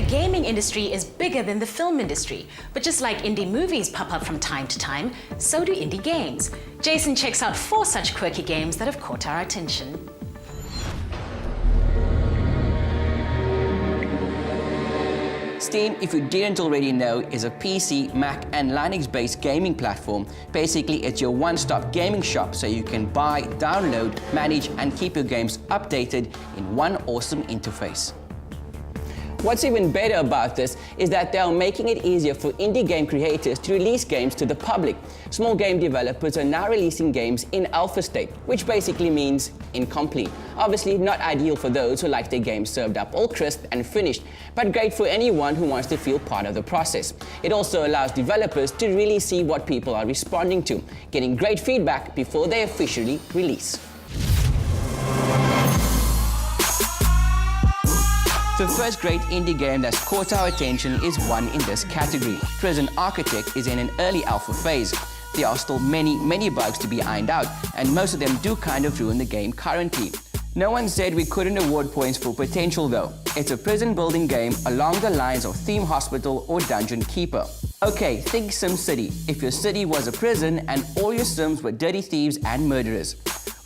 gaming industry is bigger than the film industry, but just like indie movies pop up from time to time, so do indie games. Jason checks out 4 such quirky games that have caught our attention. Steam, if you didn't already know, is a PC, Mac and Linux-based gaming platform. Basically, it's your one-stop gaming shop so you can buy, download, manage and keep your games updated in one awesome interface. What's even better about this is that they are making it easier for indie game creators to release games to the public. Small game developers are now releasing games in alpha state, which basically means incomplete. Obviously not ideal for those who like their games served up all crisp and finished, but great for anyone who wants to feel part of the process. It also allows developers to really see what people are responding to, getting great feedback before they officially release. The first great indie game that's caught our attention is one in this category. Prison Architect is in an early alpha phase. There are still many bugs to be ironed out, and most of them do kind of ruin the game currently. No one said we couldn't award points for potential though. It's a prison building game along the lines of Theme Hospital or Dungeon Keeper. Okay, think Sim City, if your city was a prison and all your Sims were dirty thieves and murderers.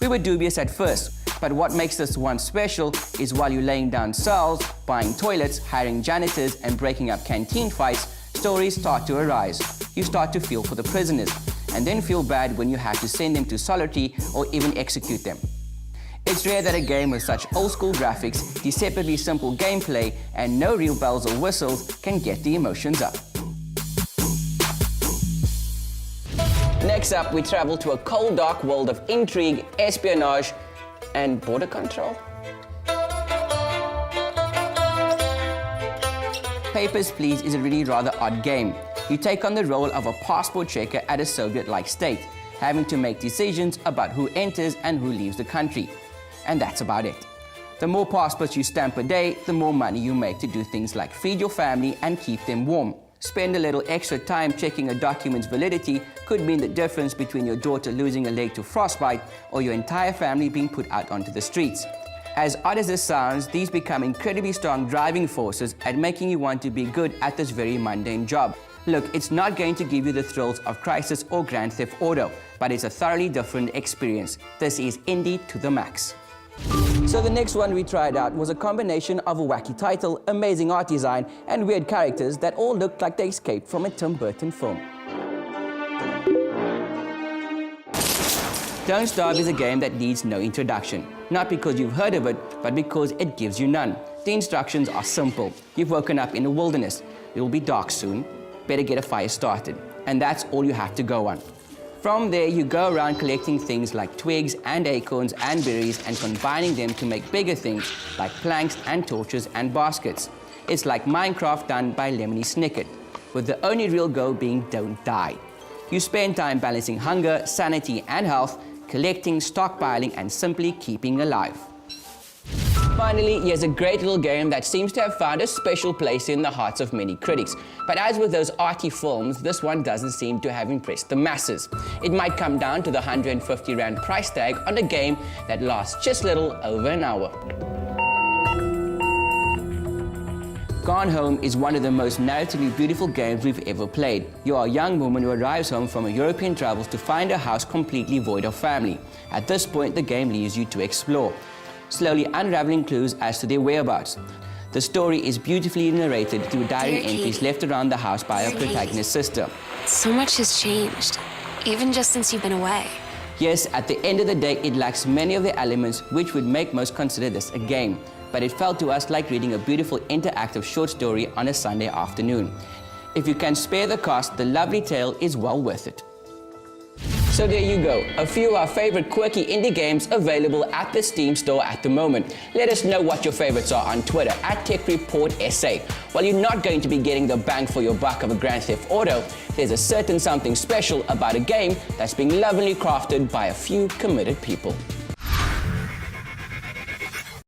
We were dubious at first, but what makes this one special is while you're laying down cells, buying toilets, hiring janitors and breaking up canteen fights, stories start to arise. You start to feel for the prisoners, and then feel bad when you have to send them to solitary or even execute them. It's rare that a game with such old-school graphics, deceptively simple gameplay, and no real bells or whistles can get the emotions up. Next up, we travel to a cold, dark world of intrigue, espionage, and border control. Papers, Please is a really rather odd game. You take on the role of a passport checker at a Soviet-like state, having to make decisions about who enters and who leaves the country. And that's about it. The more passports you stamp a day, the more money you make to do things like feed your family and keep them warm. Spend a little extra time checking a document's validity could mean the difference between your daughter losing a leg to frostbite or your entire family being put out onto the streets. As odd as this sounds, these become incredibly strong driving forces at making you want to be good at this very mundane job. Look, it's not going to give you the thrills of Crisis or Grand Theft Auto, but it's a thoroughly different experience. This is indie to the max. So the next one we tried out was a combination of a wacky title, amazing art design, and weird characters that all looked like they escaped from a Tim Burton film. Don't Starve is a game that needs no introduction. Not because you've heard of it, but because it gives you none. The instructions are simple. You've woken up in the wilderness. It will be dark soon. Better get a fire started. And that's all you have to go on. From there, you go around collecting things like twigs and acorns and berries and combining them to make bigger things like planks and torches and baskets. It's like Minecraft done by Lemony Snicket, with the only real goal being don't die. You spend time balancing hunger, sanity and health, collecting, stockpiling and simply keeping alive. Finally, here's a great little game that seems to have found a special place in the hearts of many critics. But as with those arty films, this one doesn't seem to have impressed the masses. It might come down to the 150 Rand price tag on a game that lasts just little over an hour. Gone Home is one of the most narratively beautiful games we've ever played. You are a young woman who arrives home from her European travels to find a house completely void of family. At this point, the game leaves you to explore, slowly unraveling clues as to their whereabouts. The story is beautifully narrated through diary entries left around the house by our protagonist's sister. So much has changed, even just since you've been away. Yes, at the end of the day, it lacks many of the elements which would make most consider this a game, but it felt to us like reading a beautiful interactive short story on a Sunday afternoon. If you can spare the cost, the lovely tale is well worth it. So there you go, a few of our favorite quirky indie games available at the Steam store at the moment. Let us know what your favorites are on Twitter @TechReportSA. While you're not going to be getting the bang for your buck of a Grand Theft Auto, there's a certain something special about a game that's being lovingly crafted by a few committed people.